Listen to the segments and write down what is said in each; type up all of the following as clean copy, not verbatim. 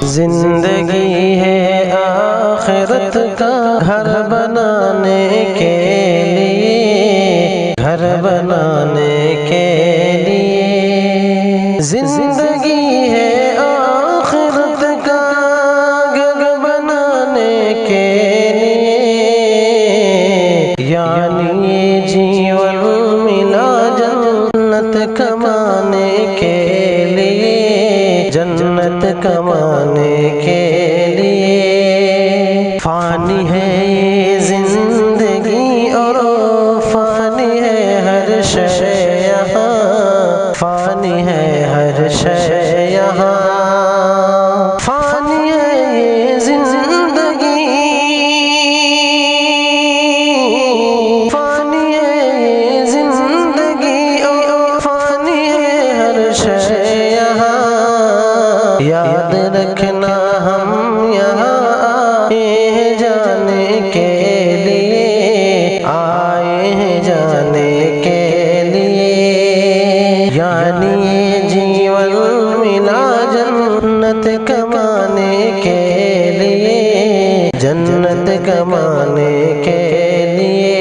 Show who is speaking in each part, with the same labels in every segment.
Speaker 1: زندگی ہے آخرت کا گھر بنانے کے لیے، گھر بنانے کے لیے۔ زندگی ہے آخرت کا گھر بنانے کے لیے، یعنی یہ جیون ملا جنت کمانے کے لیے، جنت کمانے کے لیے۔ فانی ہے یہ زندگی اور فانی ہے ہر شے یہاں، فانی ہے ہر شے یہاں۔ فانی ہے یہ زندگی، فانی ہے یہ زندگی اور فانی ہے ہر شے یہاں۔ یاد رکھنا ہم یہاں آئے ہیں جانے کے لیے، آئے ہیں جانے کے لیے، یعنی یہ جیون ملا جنت کمانے کے لیے، جنت کمانے کے لیے۔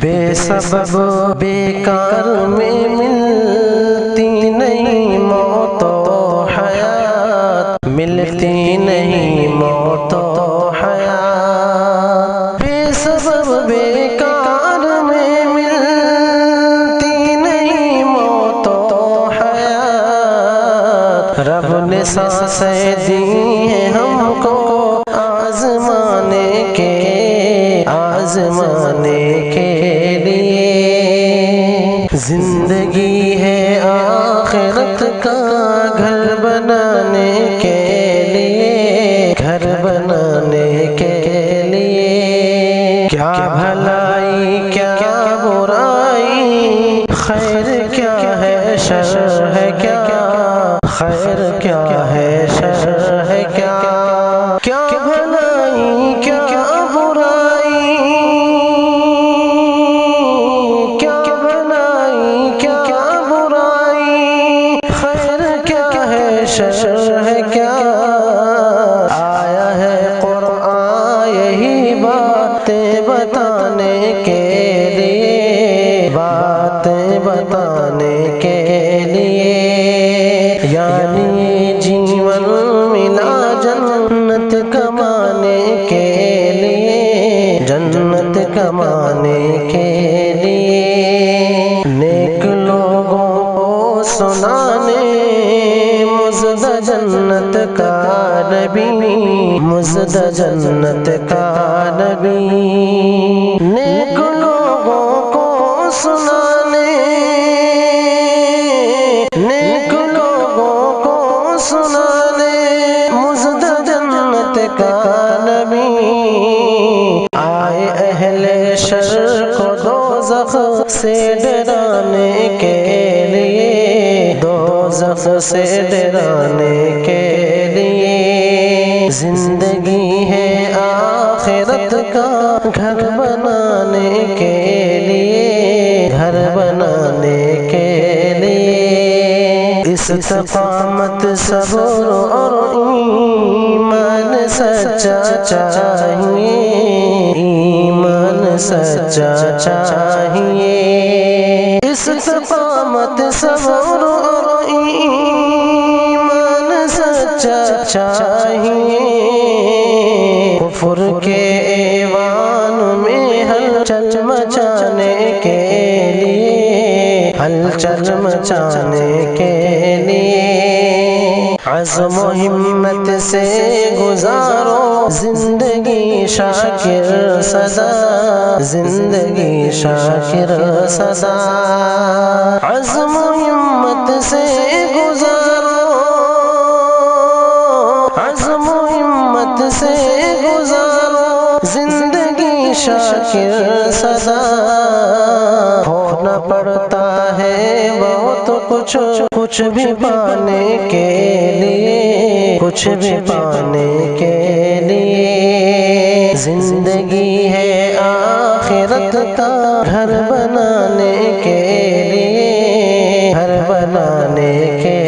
Speaker 1: بے سبب بیکار میں ملتی نہیں موت و حیات، ملتی نہیں موت و حیات۔ بے سبب بیکار میں ملتی نہیں موت و حیات۔ رب نے سانسیں دی ہیں ہم کو آزمانے کے، آزمانے کے لیے۔ زندگی ہے آخرت کا گھر بنانے کے لیے، گھر بنانے کے لیے۔ کیا بھلائی کیا برائی، خیر کیا ہے شر ہے کیا، خیر کیا ہے شر ہے کیا۔ کیا بھلائی کیا برائی، کیا بھلائی کیا برائی، خیر کیا ہے شر ہے کیا۔ آیا ہے قرآن یہی باتیں بتانے کے لیے، باتیں بتانے کے لیے، یعنی جیون ملا جنت کمانے کے لیے، جنت کمانے کے لیے۔ نیک لوگوں کو سنانے مزد جنت کا نبی، مزد جنت کا نبی۔ نیک لوگوں کو سنانے، نیک لوگوں کو سنانے مزد جنت کا نبی۔ آئے اہل شر کو دوزخ سے ڈرانے کے لیے، دوزخ سے ڈرانے کے لیے۔ زندگی ہے آخرت کا گھر بنانے کے لیے، گھر بنانے کے لیے۔ استقامت صبر اور ایمان سچا چاہیے، ایمان سچا چاہیے۔ استقامت صبر اور ایمان سچا چاہیے۔ کفر کے ایوان میں ہلچل مچانے کے لیے، ہلچل مچانے کے لیے۔ عزم و ہمت سے گزارو زندگی شاکر سدا، زندگی شاکر سدا۔ عزم و ہمت سے گزارو، عزم و ہمت سے گزارو زندگی شاکر سدا۔ ہونا پڑتا ہے بہت کچھ، کچھ بھی پانے کے لیے، کچھ بھی پانے کے لیے۔ زندگی ہے آخرت کا گھر بنانے کے لیے، گھر گھر بنانے کے